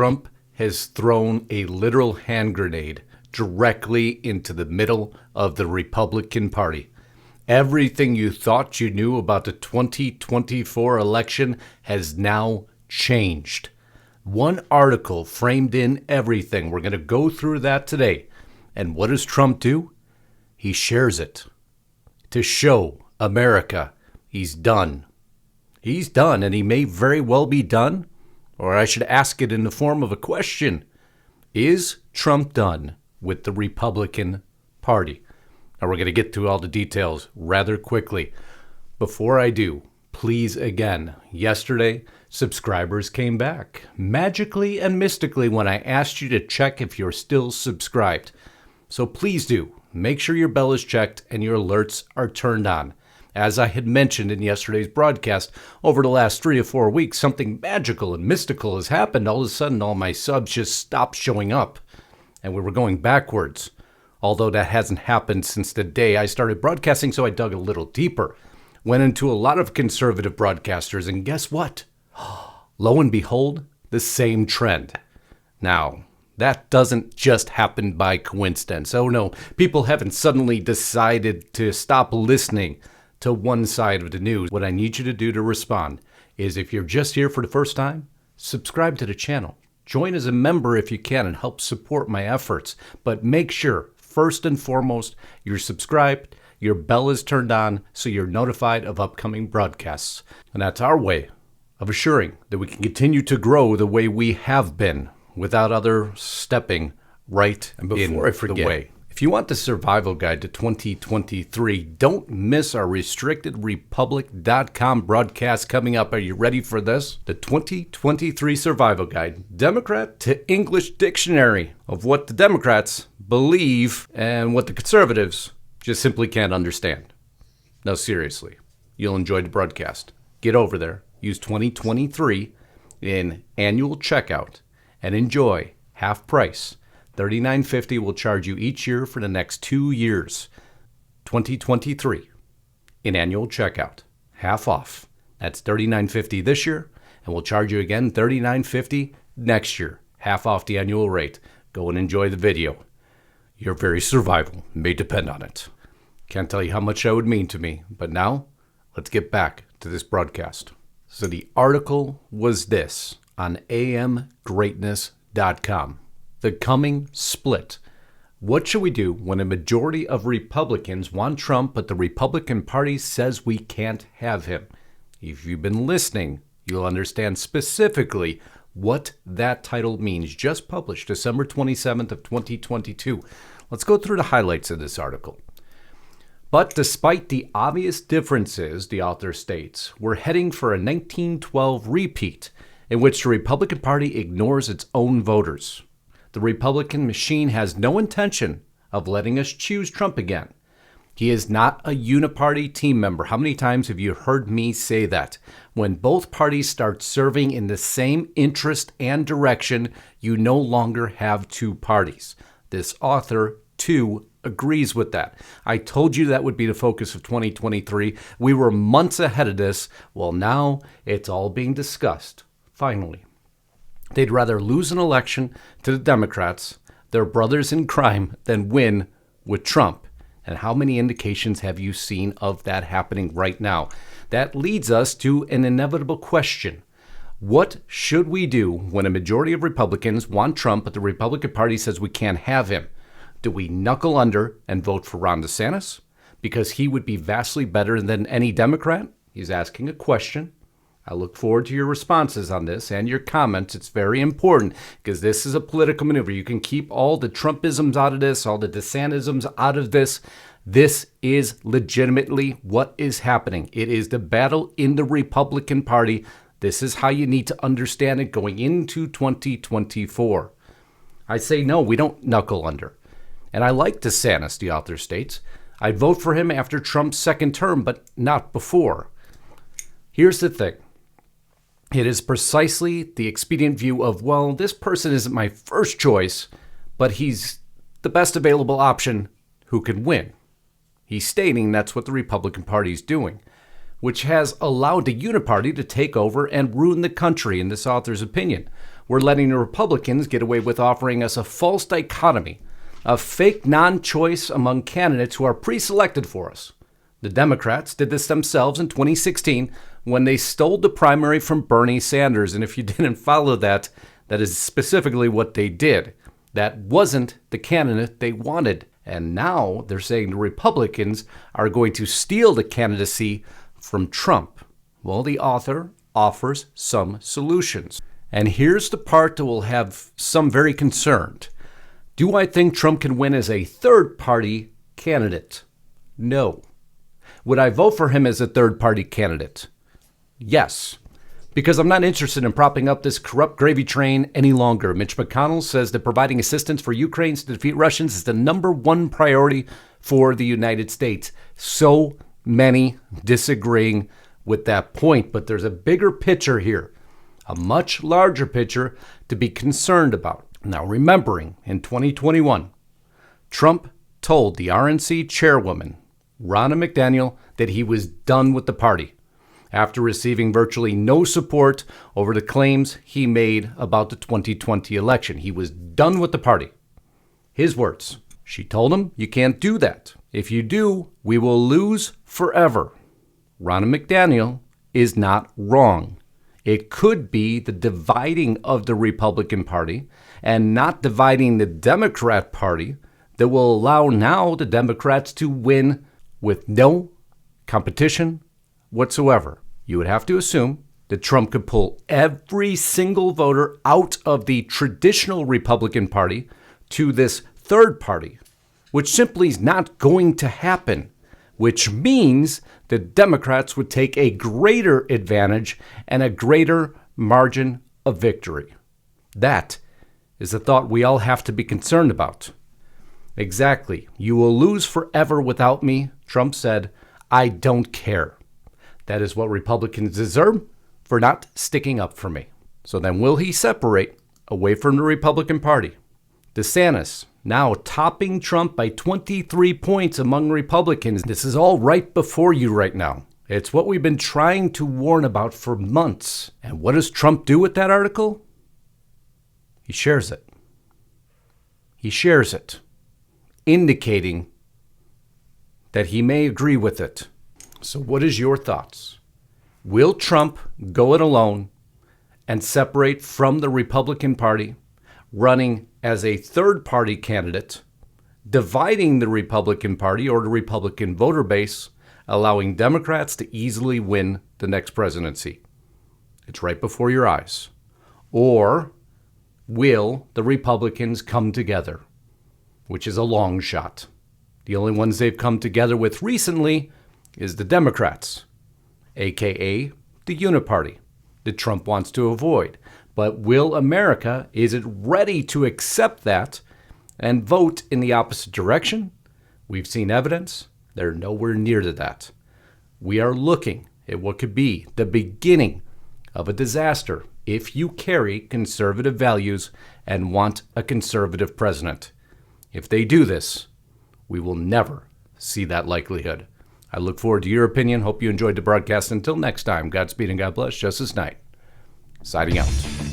Trump has thrown a literal hand grenade directly into the middle of the Republican Party. Everything you thought you knew about the 2024 election has now changed. One article framed in everything. We're going to go through that today. And what does Trump do? He shares it to show America he's done. He's done, and he may very well be done. Or I should ask it in the form of a question. Is Trump done with the Republican Party? Now we're going to get through all the details rather quickly. Before I do, please again, yesterday, subscribers came back magically and mystically when I asked you to check if you're still subscribed. So please do. Make sure your bell is checked and your alerts are turned on. As I had mentioned in yesterday's broadcast, over the last 3 or 4 weeks, something magical and mystical has happened. All of a sudden, all my subs just stopped showing up, and we were going backwards. Although that hasn't happened since the day I started broadcasting, so I dug a little deeper. Went into a lot of conservative broadcasters, and guess what? Lo and behold, the same trend. Now, that doesn't just happen by coincidence. Oh no, people haven't suddenly decided to stop listening to one side of the news. What I need you to do to respond is, if you're just here for the first time, subscribe to the channel. Join as a member if you can and help support my efforts. But make sure, first and foremost, you're subscribed, your bell is turned on, so you're notified of upcoming broadcasts. And that's our way of assuring that we can continue to grow the way we have been without other stepping right in the way. If you want the survival guide to 2023, don't miss our restrictedrepublic.com broadcast coming up. Are you ready for this? The 2023 survival guide, Democrat to English dictionary of what the Democrats believe and what the conservatives just simply can't understand. No, seriously, you'll enjoy the broadcast. Get over there, use 2023 in annual checkout, and enjoy half price. $39.50 will charge you each year for the next 2 years. 2023 in annual checkout, half off. That's $39.50 this year, and we'll charge you again $39.50 next year, half off the annual rate. Go and enjoy the video. Your very survival may depend on it. Can't tell you how much that would mean to me, but now let's get back to this broadcast. So the article was this on amgreatness.com. The coming split. What should we do when a majority of Republicans want Trump, but the Republican Party says we can't have him? If you've been listening, you'll understand specifically what that title means. Just published December 27th of 2022. Let's go through the highlights of this article. But despite the obvious differences, the author states, we're heading for a 1912 repeat in which the Republican Party ignores its own voters. The Republican machine has no intention of letting us choose Trump again. He is not a uniparty team member. How many times have you heard me say that? When both parties start serving in the same interest and direction, you no longer have two parties. This author, too, agrees with that. I told you that would be the focus of 2023. We were months ahead of this. Well, now it's all being discussed, finally. They'd rather lose an election to the Democrats, their brothers in crime, than win with Trump. And how many indications have you seen of that happening right now? That leads us to an inevitable question. What should we do when a majority of Republicans want Trump, but the Republican Party says we can't have him? Do we knuckle under and vote for Ron DeSantis because he would be vastly better than any Democrat? He's asking a question. I look forward to your responses on this and your comments. It's very important because this is a political maneuver. You can keep all the Trumpisms out of this, all the DeSantisms out of this. This is legitimately what is happening. It is the battle in the Republican Party. This is how you need to understand it going into 2024. I say no, we don't knuckle under. And I like DeSantis, the author states. I'd vote for him after Trump's second term, but not before. Here's the thing. It is precisely the expedient view of, well, this person isn't my first choice, but he's the best available option who could win. He's stating that's what the Republican Party is doing, which has allowed the uniparty to take over and ruin the country, in this author's opinion. we're letting the Republicans get away with offering us a false dichotomy, a fake non-choice among candidates who are pre-selected for us. The Democrats did this themselves in 2016 when they stole the primary from Bernie Sanders. And if you didn't follow that, that is specifically what they did. That wasn't the candidate they wanted. And now they're saying the Republicans are going to steal the candidacy from Trump. Well, the author offers some solutions. And here's the part that will have some very concerned. Do I think Trump can win as a third-party candidate? No. Would I vote for him as a third-party candidate? Yes, because I'm not interested in propping up this corrupt gravy train any longer. Mitch McConnell says that providing assistance for Ukraine to defeat Russians is the #1 priority for the United States. So many disagreeing with that point, but there's a bigger picture here, a much larger picture to be concerned about. Now, remembering in 2021, Trump told the RNC chairwoman, Ronna McDaniel, that he was done with the party after receiving virtually no support over the claims he made about the 2020 election. He was done with the party. His words. She told him, "You can't do that. If you do, we will lose forever." Ronna McDaniel is not wrong. It could be the dividing of the Republican Party and not dividing the Democrat Party that will allow now the Democrats to win with no competition whatsoever. You would have to assume that Trump could pull every single voter out of the traditional Republican Party to this third party, which simply is not going to happen, which means the Democrats would take a greater advantage and a greater margin of victory. That is a thought we all have to be concerned about. Exactly. You will lose forever without me, Trump said. I don't care. That is what Republicans deserve for not sticking up for me. So then will he separate away from the Republican Party? DeSantis now topping Trump by 23 points among Republicans. This is all right before you right now. It's what we've been trying to warn about for months. And what does Trump do with that article? He shares it. He shares it, indicating that he may agree with it. So what is your thoughts? Will Trump go it alone and separate from the Republican Party, running as a third-party candidate, dividing the Republican Party or the Republican voter base, allowing Democrats to easily win the next presidency? It's right before your eyes. Or will the Republicans come together, which is a long shot? The only ones they've come together with recently is the Democrats, a.k.a. the Uniparty that Trump wants to avoid. But will America, is it ready to accept that and vote in the opposite direction? We've seen evidence. They're nowhere near to that. We are looking at what could be the beginning of a disaster if you carry conservative values and want a conservative president. If they do this, we will never see that likelihood. I look forward to your opinion. Hope you enjoyed the broadcast. Until next time, Godspeed and God bless. Justus Knight, signing out.